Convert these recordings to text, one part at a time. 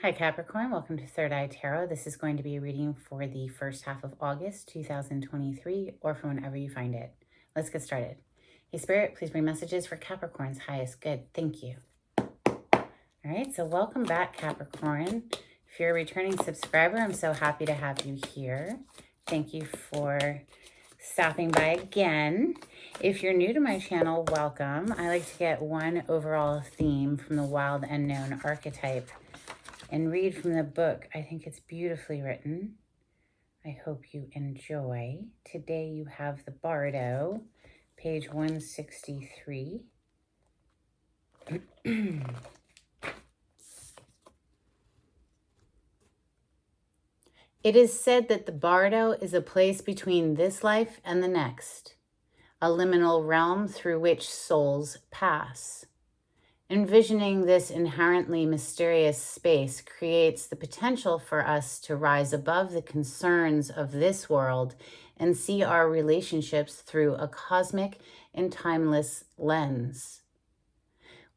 Hi Capricorn, welcome to Third Eye Tarot. This is going to be a reading for the first half of August 2023 or for whenever you find it. Let's get started. Hey Spirit, please bring messages for Capricorn's highest good. Thank you. All right, so welcome back Capricorn. If you're a returning subscriber, I'm so happy to have you here. Thank you for stopping by again. If you're new to my channel, welcome. I like to get one overall theme from the wild unknown archetype and read from the book. I think it's beautifully written. I hope you enjoy. Today you have the Bardo, page 163. It is said that the Bardo is a place between this life and the next, a liminal realm through which souls pass. Envisioning this inherently mysterious space creates the potential for us to rise above the concerns of this world and see our relationships through a cosmic and timeless lens.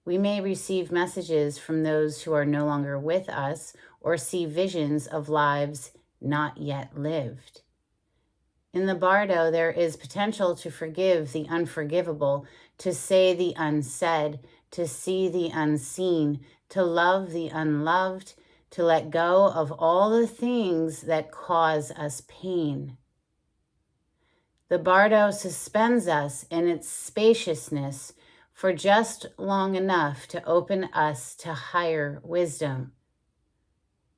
We may receive messages from those who are no longer with us or see visions of lives not yet lived. In the Bardo, there is potential to forgive the unforgivable, to say the unsaid, to see the unseen, to love the unloved, to let go of all the things that cause us pain. The Bardo suspends us in its spaciousness for just long enough to open us to higher wisdom.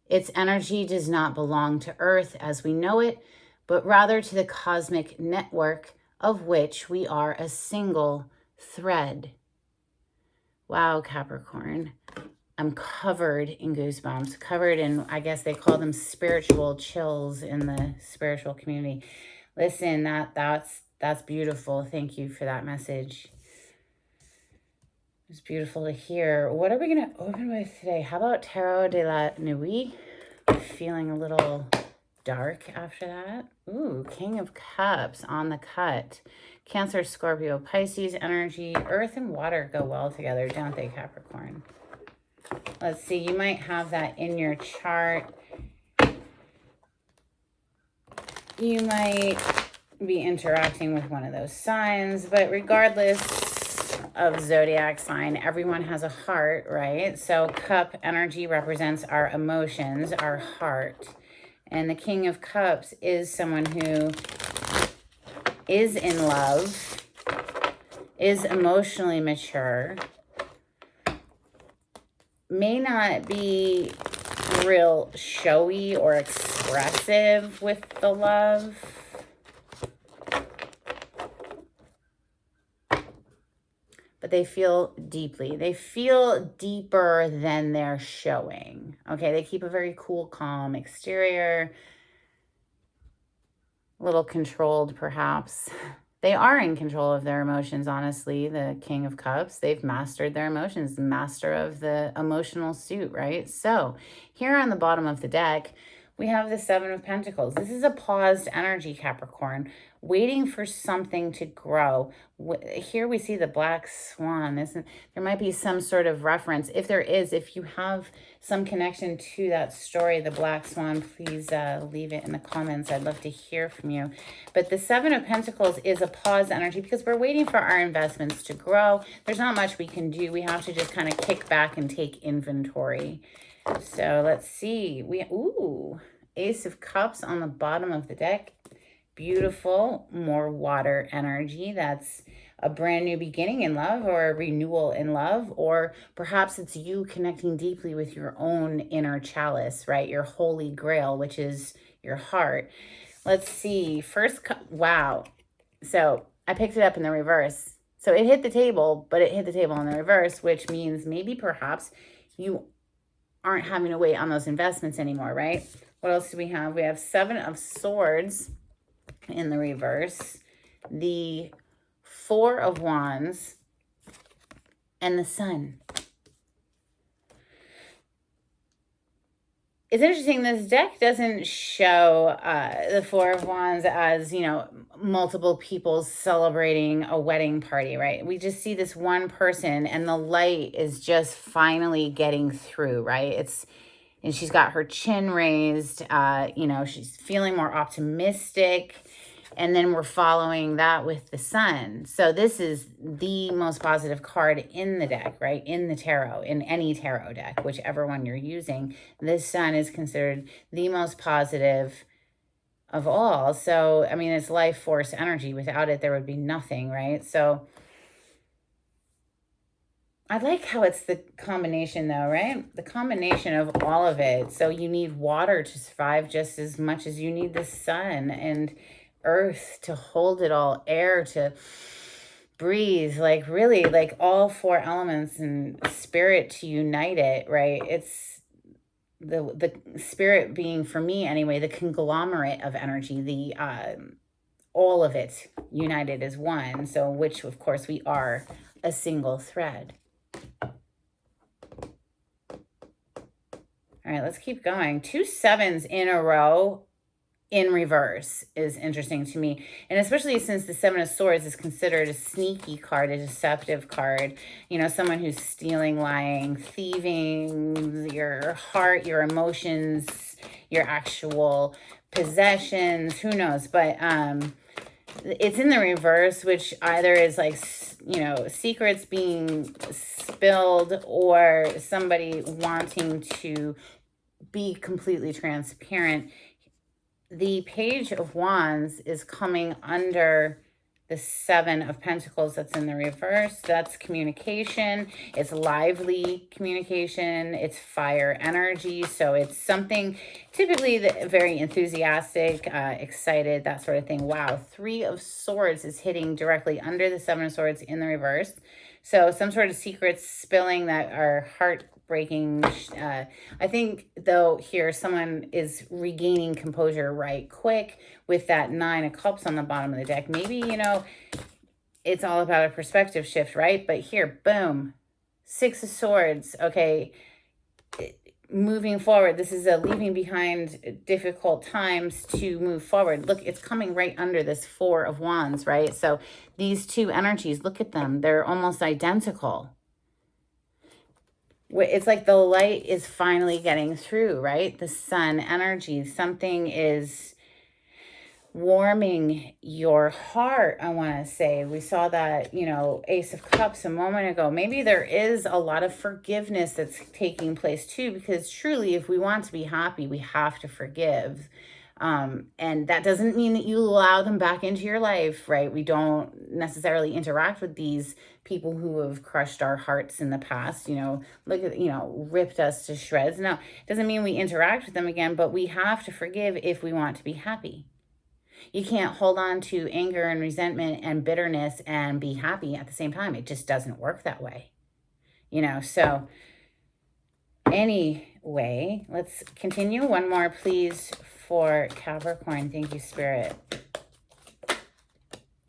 Its energy does not belong to Earth as we know it, but rather to the cosmic network of which we are a single thread. Wow, Capricorn. I'm covered in goosebumps, covered in, I guess they call them spiritual chills in the spiritual community. Listen, that's beautiful. Thank you for that message. It's beautiful to hear. What are we going to open with today? How about Tarot de la Nuit? Feeling a little dark after that. Ooh, King of Cups on the cut. Cancer, Scorpio, Pisces energy. Earth and water go well together, don't they, Capricorn? Let's see, you might have that in your chart. You might be interacting with one of those signs, but regardless of zodiac sign, everyone has a heart, right? So cup energy represents our emotions, our heart. And the King of Cups is someone who is in love, is emotionally mature, may not be real showy or expressive with the love, but they feel deeply. They feel deeper than they're showing. Okay, they keep a very cool, calm exterior, a little controlled perhaps. They are in control of their emotions, honestly, the King of Cups. They've mastered their emotions, the master of the emotional suit, right? So here on the bottom of the deck, we have the Seven of Pentacles. This is a paused energy, Capricorn, waiting for something to grow. Here we see the black swan. There might be some sort of reference. If there is, if you have some connection to that story, the black swan, please leave it in the comments. I'd love to hear from you. But the Seven of Pentacles is a pause energy because we're waiting for our investments to grow. There's not much we can do. We have to just kind of kick back and take inventory. So let's see. Ooh, Ace of Cups on the bottom of the deck. Beautiful, more water energy. That's a brand new beginning in love or a renewal in love, or perhaps it's you connecting deeply with your own inner chalice, right? Your holy grail, which is your heart. Let's see. Wow. So I picked it up in the reverse. So it hit the table, but it hit the table in the reverse, which means maybe perhaps you aren't having to wait on those investments anymore, right? What else do we have? We have Seven of Swords in the reverse, the Four of Wands, and the Sun. It's interesting, this deck doesn't show the Four of Wands as, you know, multiple people celebrating a wedding party, right? We just see this one person and the light is just finally getting through, right? and she's got her chin raised. She's feeling more optimistic. And then we're following that with the sun. So this is the most positive card in the deck, right? In the tarot, in any tarot deck, whichever one you're using. This sun is considered the most positive of all. So, I mean, it's life force energy. Without it, there would be nothing, right? So I like how it's the combination though, right? The combination of all of it. So you need water to survive just as much as you need the sun, and earth to hold it all, air to breathe, like really like all four elements, and spirit to unite it, right? It's the spirit being, for me anyway, the conglomerate of energy, the all of it united as one. So which of course we are a single thread. All right, let's keep going. 2 7s in a row in reverse is interesting to me. And especially since the 7 of Swords is considered a sneaky card, a deceptive card. You know, someone who's stealing, lying, thieving your heart, your emotions, your actual possessions, who knows. But it's in the reverse, which either is like, you know, secrets being spilled or somebody wanting to be completely transparent. The Page of Wands is coming under the 7 of Pentacles that's in the reverse. That's communication. It's lively communication. It's fire energy. So it's something typically very enthusiastic, excited, that sort of thing. Wow. 3 of Swords is hitting directly under the 7 of Swords in the reverse. So some sort of secrets spilling that are heartbreaking. I think, though, here someone is regaining composure right quick with that 9 of Cups on the bottom of the deck. Maybe, you know, it's all about a perspective shift, right? But here, boom, 6 of Swords. Okay, moving forward. This is a leaving behind difficult times to move forward. Look, it's coming right under this 4 of Wands, right? So these two energies, look at them. They're almost identical. It's like the light is finally getting through, right? The sun energy, something is warming your heart, I want to say. We saw that, you know, Ace of Cups a moment ago. Maybe there is a lot of forgiveness that's taking place too, because truly, if we want to be happy, we have to forgive. And that doesn't mean that you allow them back into your life, right? We don't necessarily interact with these people who have crushed our hearts in the past, you know, look at, you know, ripped us to shreds. No, it doesn't mean we interact with them again, but we have to forgive if we want to be happy. You can't hold on to anger and resentment and bitterness and be happy at the same time. It just doesn't work that way, you know? So anyway, let's continue. One more, please, for Capricorn. Thank you, Spirit.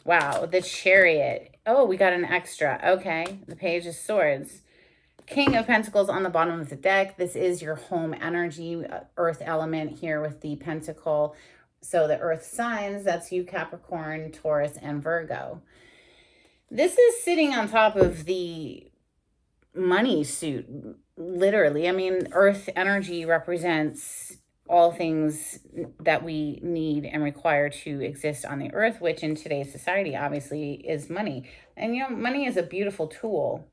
Wow, the Chariot. Oh, we got an extra. Okay, the Page of Swords. King of Pentacles on the bottom of the deck. This is your home energy, earth element here with the pentacle. So the earth signs, that's you, Capricorn, Taurus, and Virgo. This is sitting on top of the money suit, literally. I mean, earth energy represents all things that we need and require to exist on the earth, which in today's society, obviously, is money. And, you know, money is a beautiful tool.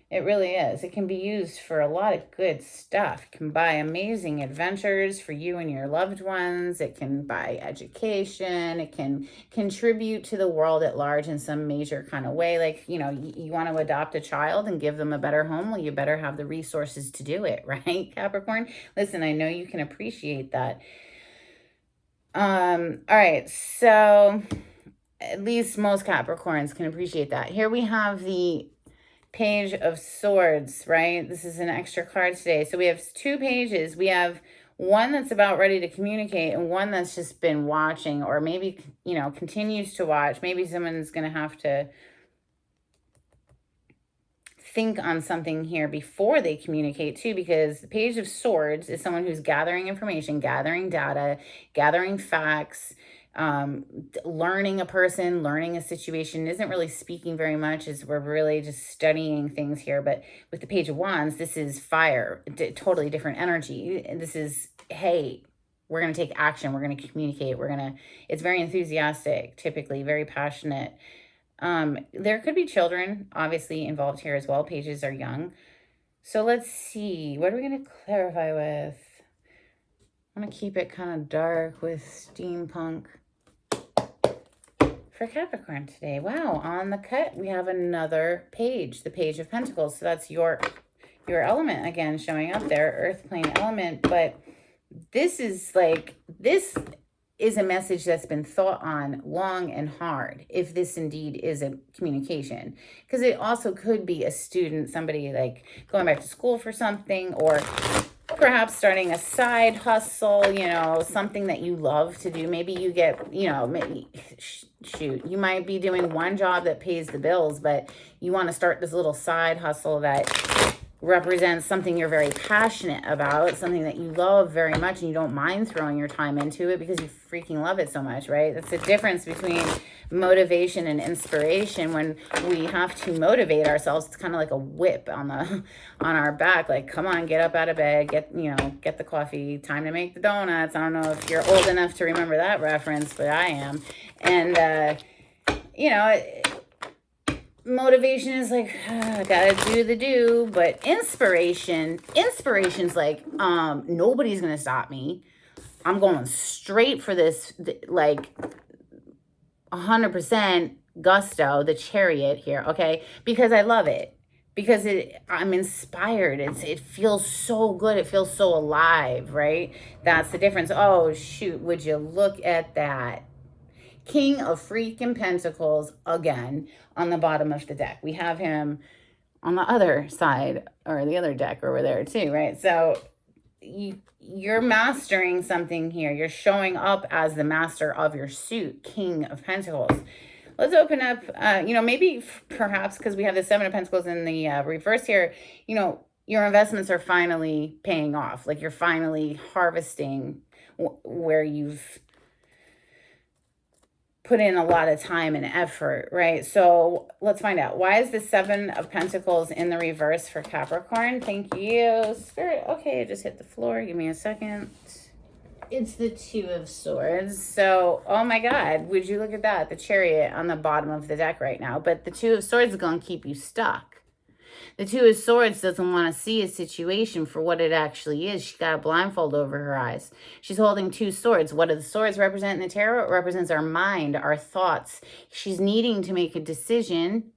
It really is. It can be used for a lot of good stuff. It can buy amazing adventures for you and your loved ones. It can buy education. It can contribute to the world at large in some major kind of way. Like, you know, you want to adopt a child and give them a better home. Well, you better have the resources to do it, right, Capricorn? Listen, I know you can appreciate that. All right, so at least most Capricorns can appreciate that. Here we have the Page of Swords, right? This is an extra card today. So we have 2 pages. We have one that's about ready to communicate and one that's just been watching, or maybe, you know, continues to watch. Maybe someone's going to have to think on something here before they communicate too, because the Page of Swords is someone who's gathering information, gathering data, gathering facts, Learning a person, learning a situation isn't really speaking very much, as we're really just studying things here. But with the Page of Wands, this is fire, totally different energy. And this is, hey, we're going to take action. We're going to communicate. It's very enthusiastic, typically very passionate. There could be children obviously involved here as well. Pages are young. So let's see, what are we going to clarify with? I'm going to keep it kind of dark with steampunk for Capricorn today. Wow, on the cut, we have another page, the Page of Pentacles. So that's your element again showing up there, earth plane element. But this is a message that's been thought on long and hard, if this indeed is a communication. Because it also could be a student, somebody like going back to school for something, or perhaps starting a side hustle, something that you love to do. Maybe you get, you might be doing one job that pays the bills, but you want to start this little side hustle that represents something you're very passionate about, something that you love very much, and you don't mind throwing your time into it because you freaking love it so much, right? That's the difference between motivation and inspiration. When we have to motivate ourselves, it's kind of like a whip on our back, like, come on, get up out of bed, get the coffee, time to make the donuts. I don't know if you're old enough to remember that reference, but I am. And motivation is like, gotta do the do. But inspiration's like, nobody's gonna stop me. I'm going straight for this, like 100% gusto, the Chariot here, okay? Because I love it. Because I'm inspired. It feels so good. It feels so alive, right? That's the difference. Oh, shoot, would you look at that? King of freaking Pentacles again on the bottom of the deck. We have him on the other side, or the other deck over there too, right? So you're mastering something here. You're showing up as the master of your suit, King of Pentacles. Let's open up, maybe perhaps because we have the Seven of Pentacles in the reverse here, your investments are finally paying off. Like, you're finally harvesting where you've put in a lot of time and effort, right? So let's find out. Why is the Seven of Pentacles in the reverse for Capricorn? Thank you, Spirit. Okay, I just hit the floor. Give me a second. It's the Two of Swords. So, oh my God, would you look at that? The Chariot on the bottom of the deck right now. But the Two of Swords is going to keep you stuck. The Two of Swords doesn't want to see a situation for what it actually is. She's got a blindfold over her eyes. She's holding two swords. What do the swords represent in the tarot? It represents our mind, our thoughts. She's needing to make a decision,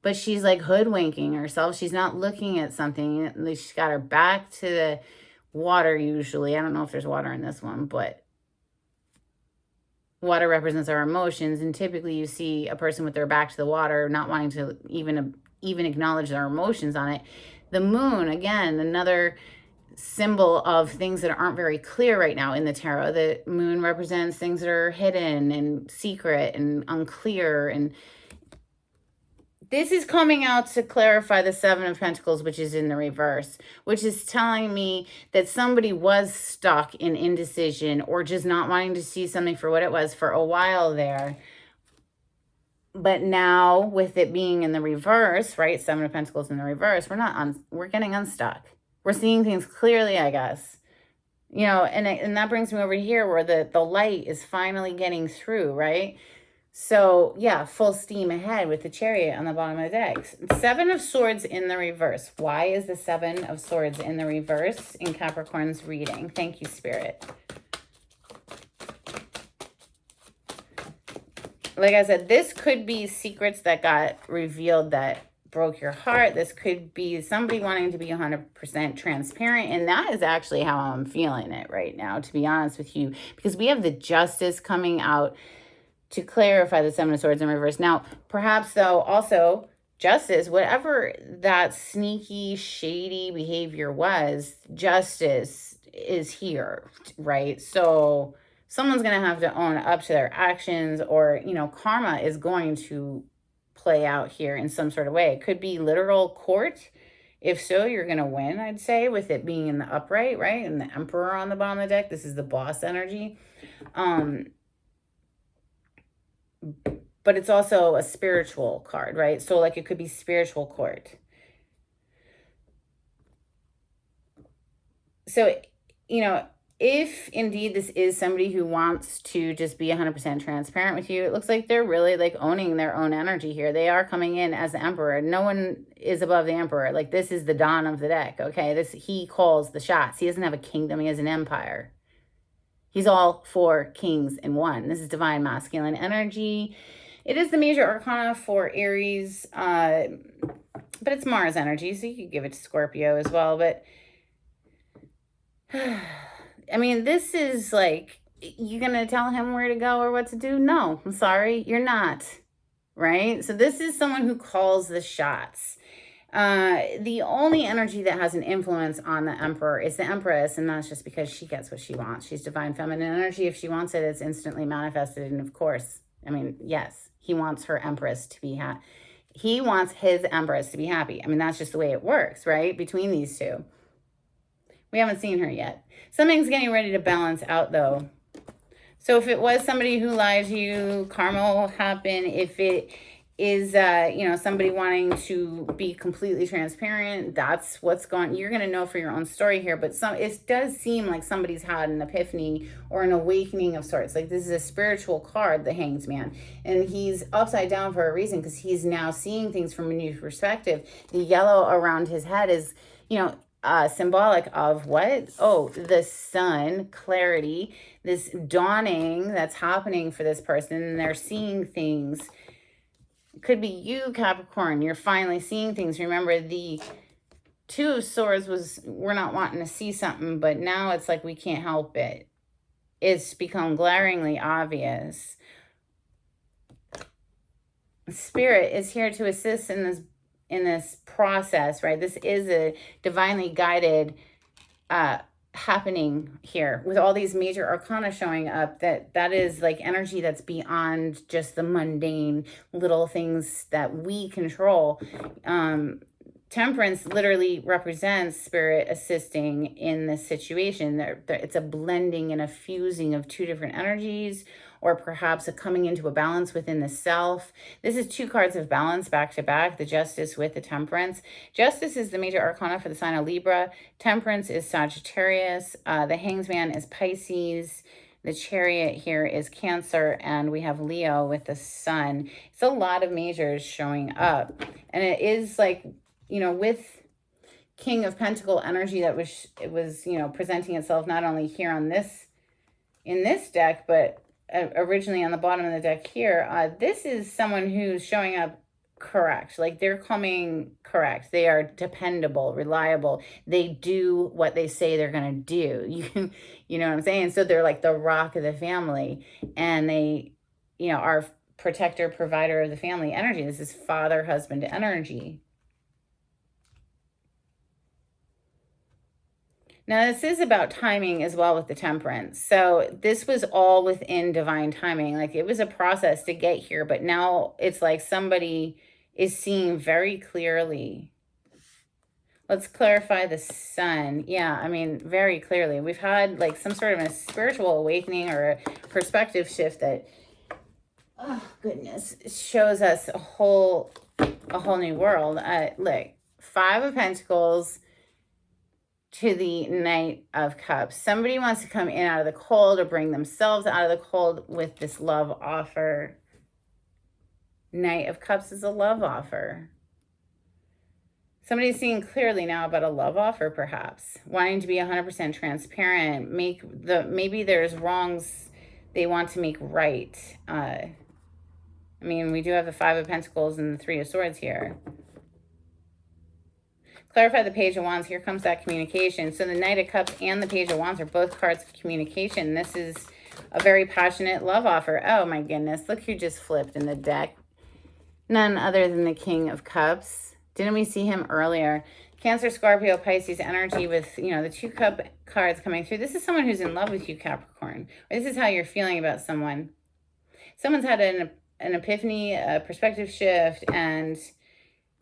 but she's like hoodwinking herself. She's not looking at something. She's got her back to the water usually. I don't know if there's water in this one, but water represents our emotions. And typically you see a person with their back to the water, not wanting to even acknowledge their emotions on it. The moon, again, another symbol of things that aren't very clear right now in the tarot. The moon represents things that are hidden and secret and unclear. And this is coming out to clarify the Seven of Pentacles, which is in the reverse, which is telling me that somebody was stuck in indecision or just not wanting to see something for what it was for a while there. But now, with it being in the reverse, right? Seven of Pentacles in the reverse, we're getting unstuck. We're seeing things clearly, I guess. And that brings me over here where the light is finally getting through, right? So, yeah, full steam ahead with the Chariot on the bottom of the deck. Seven of Swords in the reverse. Why is the Seven of Swords in the reverse in Capricorn's reading? Thank you, Spirit. Like I said, this could be secrets that got revealed that broke your heart. This could be somebody wanting to be 100% transparent. And that is actually how I'm feeling it right now, to be honest with you. Because we have the Justice coming out to clarify the Seven of Swords in reverse. Now, perhaps, though, also, Justice, whatever that sneaky, shady behavior was, Justice is here, right? So someone's going to have to own up to their actions, or, karma is going to play out here in some sort of way. It could be literal court. If so, you're going to win, I'd say, with it being in the upright, right? And the Emperor on the bottom of the deck. This is the boss energy. but it's also a spiritual card, right? So like it could be spiritual court. So, you know, if indeed this is somebody who wants to just be 100% transparent with you, it looks like they're really like owning their own energy here. They are coming in as the emperor. No one is above the emperor. Like this is the dawn of the deck, okay? He calls the shots. He doesn't have a kingdom. He has an empire. He's all four kings in one. This is divine masculine energy. It is the major arcana for Aries, but it's Mars energy, so you could give it to Scorpio as well. But I mean, this is like, you gonna tell him where to go or what to do? No, I'm sorry, you're not, right? So this is someone who calls the shots. The only energy that has an influence on the emperor is the empress, and that's just because she gets what she wants. She's divine feminine energy. If she wants it, it's instantly manifested. And of course, I mean, yes, he wants her empress to be happy. He wants his empress to be happy. I mean, that's just the way it works, right? Between these two. We haven't seen her yet. Something's getting ready to balance out, though. So if it was somebody who lied to you, karma will happen. If it is, somebody wanting to be completely transparent, that's what's going. You're going to know for your own story here. But it does seem like somebody's had an epiphany or an awakening of sorts. Like this is a spiritual card, the Hanged Man. And he's upside down for a reason because he's now seeing things from a new perspective. The yellow around his head is, symbolic of what? Oh, the sun, clarity, this dawning that's happening for this person. And they're seeing things. It could be you, Capricorn. You're finally seeing things. Remember, the Two of Swords we're not wanting to see something, but now it's like we can't help it. It's become glaringly obvious. Spirit is here to assist in this process, right? This is a divinely guided happening here with all these major arcana showing up. That is like energy that's beyond just the mundane little things that we control. Temperance literally represents spirit assisting in this situation. It's a blending and a fusing of two different energies, or perhaps a coming into a balance within the self. This is two cards of balance back to back, the Justice with the Temperance. Justice is the major arcana for the sign of Libra. Temperance is Sagittarius. The Hanged Man is Pisces. The Chariot here is Cancer, and we have Leo with the Sun. It's a lot of majors showing up. And it is like, with King of Pentacle energy that was presenting itself not only here in this deck, but originally on the bottom of the deck here. This is someone who's showing up correct. Like they're coming correct. They are dependable, reliable. They do what they say they're going to do. You know what I'm saying? So they're like the rock of the family, and they, are protector, provider of the family energy. This is father, husband energy. Now, this is about timing as well with the Temperance. So this was all within divine timing. Like it was a process to get here, but now it's like somebody is seeing very clearly. Let's clarify the Sun. Yeah, I mean, very clearly. We've had like some sort of a spiritual awakening or a perspective shift that, oh goodness, shows us a whole new world. Look, Five of Pentacles to the Knight of Cups. Somebody wants to come in out of the cold or bring themselves out of the cold with this love offer. Knight of Cups is a love offer. Somebody's seeing clearly now about a love offer, perhaps. Wanting to be 100% transparent. Maybe there's wrongs they want to make right. I mean, we do have the Five of Pentacles and the Three of Swords here. Clarify the Page of Wands. Here comes that communication. So the Knight of Cups and the Page of Wands are both cards of communication. This is a very passionate love offer. Oh my goodness. Look who just flipped in the deck. None other than the King of Cups. Didn't we see him earlier? Cancer, Scorpio, Pisces energy with, the Two Cup cards coming through. This is someone who's in love with you, Capricorn. This is how you're feeling about someone. Someone's had an epiphany, a perspective shift, and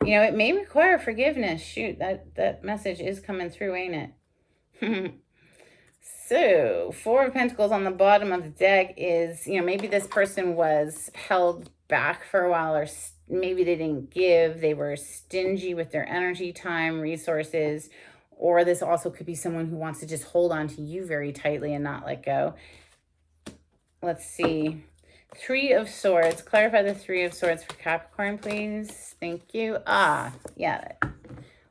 it may require forgiveness. Shoot, that message is coming through, ain't it? So, Four of Pentacles on the bottom of the deck is, maybe this person was held back for a while, or maybe they didn't give. They were stingy with their energy, time, resources. Or this also could be someone who wants to just hold on to you very tightly and not let go. Let's see. Three of Swords. Clarify the Three of Swords for Capricorn, please. Thank you. Yeah.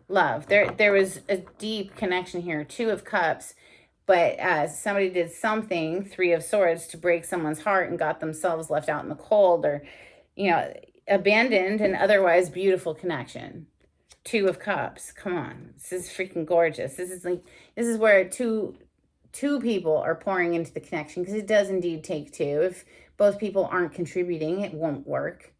Love. There was a deep connection here. Two of Cups. But somebody did something, Three of Swords, to break someone's heart and got themselves left out in the cold, or, abandoned an otherwise beautiful connection. Two of Cups. Come on. This is freaking gorgeous. This is where two people are pouring into the connection, because it does indeed take two. If both people aren't contributing, it won't work.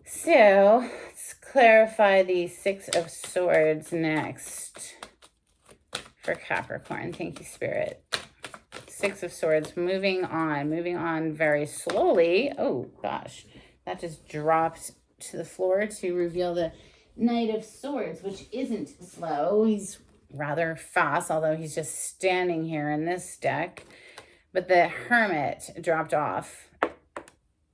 So let's clarify the Six of Swords next for Capricorn. Thank you, Spirit. Six of Swords, moving on very slowly. Oh gosh, that just dropped to the floor to reveal the Knight of Swords, which isn't slow. He's rather fast, although he's just standing here in this deck. But the Hermit dropped off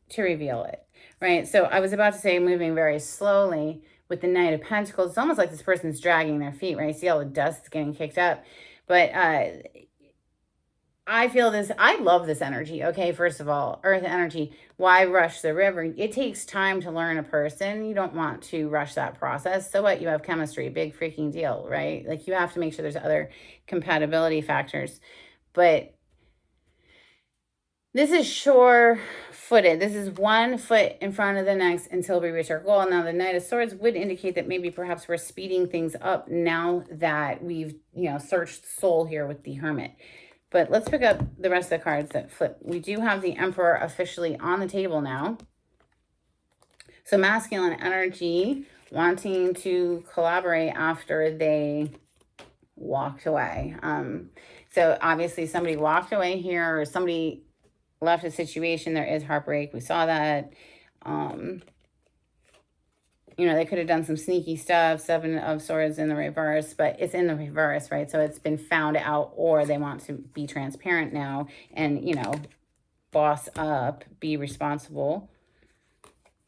to reveal it, right? So I was about to say moving very slowly with the Knight of Pentacles. It's almost like this person's dragging their feet, right? See all the dust getting kicked up. But I feel this. I love this energy. Okay, first of all, earth energy. Why rush the river? It takes time to learn a person. You don't want to rush that process. So what? You have chemistry, big freaking deal, right? Like, you have to make sure there's other compatibility factors. But this is sure-footed. This is one foot in front of the next until we reach our goal. Now, the Knight of Swords would indicate that maybe perhaps we're speeding things up now that we've, searched soul here with the Hermit. But let's pick up the rest of the cards that flip. We do have the Emperor officially on the table now. So masculine energy, wanting to collaborate after they walked away. So obviously somebody walked away here, or somebody left a situation. There is heartbreak. We saw that. They could have done some sneaky stuff. Seven of Swords in the reverse, but it's in the reverse, right? So it's been found out, or they want to be transparent now and, boss up, be responsible.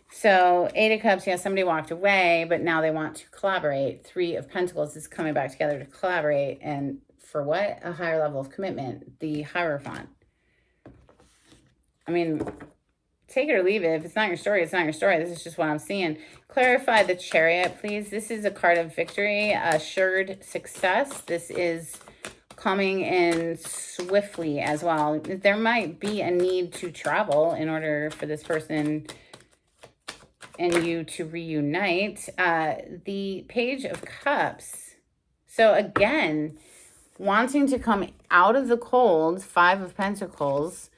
So Eight of Cups, yeah, somebody walked away, but now they want to collaborate. Three of Pentacles is coming back together to collaborate. And for what? A higher level of commitment, the Hierophant. I mean, take it or leave it. If it's not your story, it's not your story. This is just what I'm seeing. Clarify the Chariot, please. This is a card of victory, assured success. This is coming in swiftly as well. There might be a need to travel in order for this person and you to reunite. The Page of Cups. So again, wanting to come out of the cold, Five of Pentacles,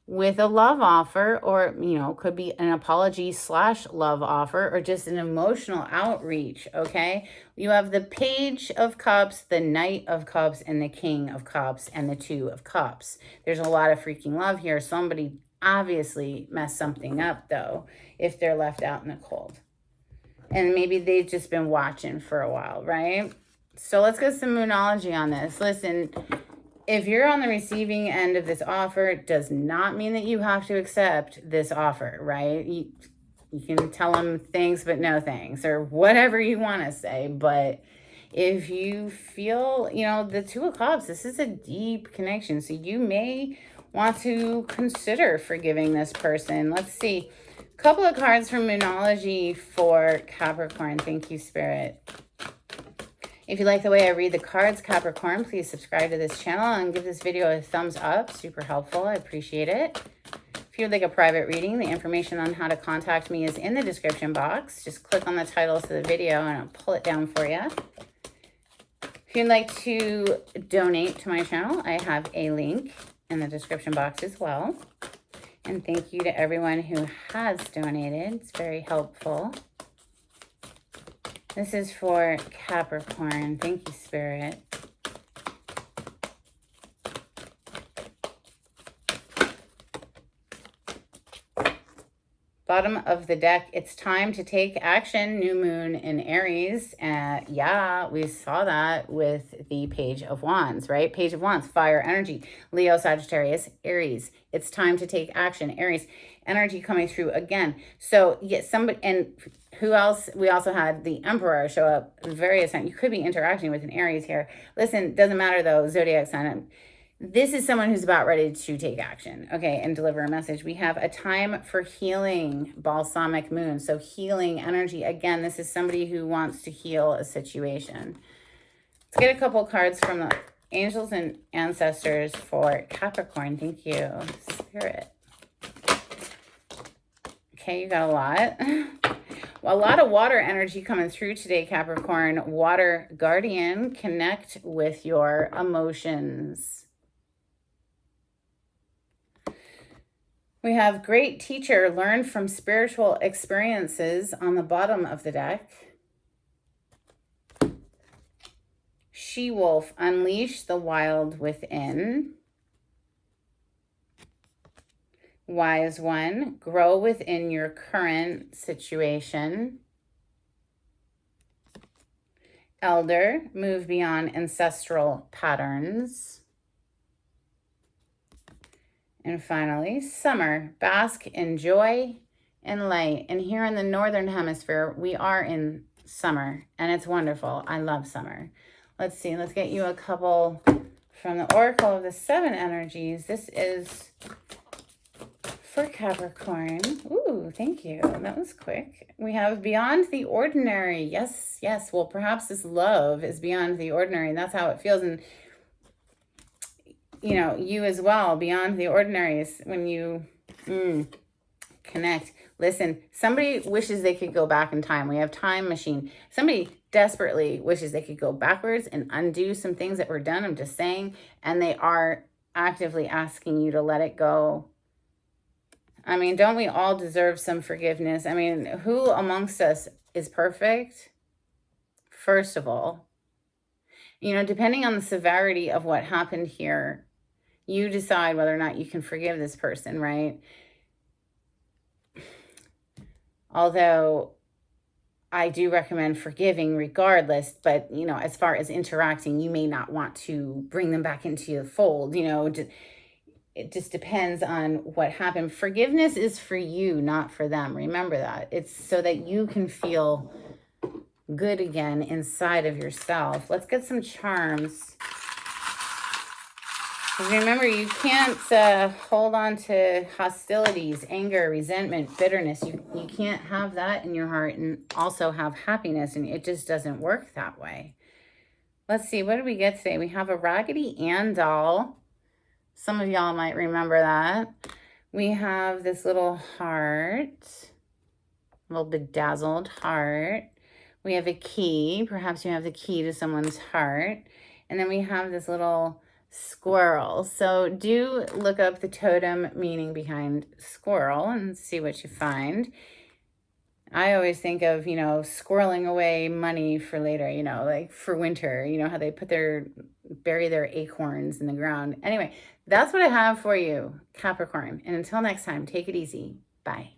with a love offer, or, could be an apology / love offer, or just an emotional outreach, okay? You have the Page of Cups, the Knight of Cups, and the King of Cups, and the Two of Cups. There's a lot of freaking love here. Somebody obviously messed something up, though, if they're left out in the cold. And maybe they've just been watching for a while, right? So let's get some moonology on this. Listen, if you're on the receiving end of this offer, it does not mean that you have to accept this offer, right? You can tell them thanks, but no thanks, or whatever you want to say. But if you feel, the Two of Cups, this is a deep connection. So you may want to consider forgiving this person. Let's see. A couple of cards from Moonology for Capricorn. Thank you, Spirit. If you like the way I read the cards, Capricorn, please subscribe to this channel and give this video a thumbs up. Super helpful. I appreciate it. If you would like a private reading, the information on how to contact me is in the description box. Just click on the titles of the video and I'll pull it down for you. If you'd like to donate to my channel, I have a link in the description box as well. And thank you to everyone who has donated. It's very helpful. This is for Capricorn. Thank you, Spirit. Bottom of the deck, it's time to take action. New moon in Aries. Yeah, we saw that with the Page of Wands, right? Page of Wands, fire energy. Leo, Sagittarius, Aries. It's time to take action. Aries energy coming through again. So yes, somebody, and who else? We also had the Emperor show up various times. You could be interacting with an Aries here. Listen, doesn't matter though, zodiac sign. This is someone who's about ready to take action, okay, and deliver a message. We have a time for healing, balsamic moon. So healing energy. Again, this is somebody who wants to heal a situation. Let's get a couple cards from the angels and ancestors for Capricorn. Thank you, Spirit. Okay, you got a lot. A lot of water energy coming through today, Capricorn. Water guardian, connect with your emotions. We have great teacher, learn from spiritual experiences on the bottom of the deck. She-wolf, unleash the wild within. Wise one, grow within your current situation. Elder, move beyond ancestral patterns. And finally, summer, bask in joy and light. And here in the Northern Hemisphere, we are in summer, and it's wonderful. I love summer. Let's see, let's get you a couple from the Oracle of the Seven Energies. This is for Capricorn. Ooh, thank you. That was quick. We have beyond the ordinary. Yes, yes. Well, perhaps this love is beyond the ordinary, and that's how it feels. And you know, you as well, beyond the ordinary is when you connect. Listen, somebody wishes they could go back in time. We have time machine. Somebody desperately wishes they could go backwards and undo some things that were done. I'm just saying. And they are actively asking you to let it go. I mean, don't we all deserve some forgiveness? I mean, who amongst us is perfect? First of all, you know, depending on the severity of what happened here, you decide whether or not you can forgive this person, right? Although I do recommend forgiving regardless, but, you know, as far as interacting, you may not want to bring them back into the fold, you know, it just depends on what happened. Forgiveness is for you, not for them. Remember that. It's so that you can feel good again inside of yourself. Let's get some charms. Remember, you can't hold on to hostilities, anger, resentment, bitterness. You can't have that in your heart and also have happiness, and it just doesn't work that way. Let's see, what did we get today? We have a Raggedy Ann doll. Some of y'all might remember that. We have this little heart, a little bedazzled heart. We have a key. Perhaps you have the key to someone's heart. And then we have this little squirrel. So do look up the totem meaning behind squirrel and see what you find. I always think of, you know, squirreling away money for later, you know, like for winter, you know, how they bury their acorns in the ground. Anyway, that's what I have for you, Capricorn. And until next time, take it easy. Bye.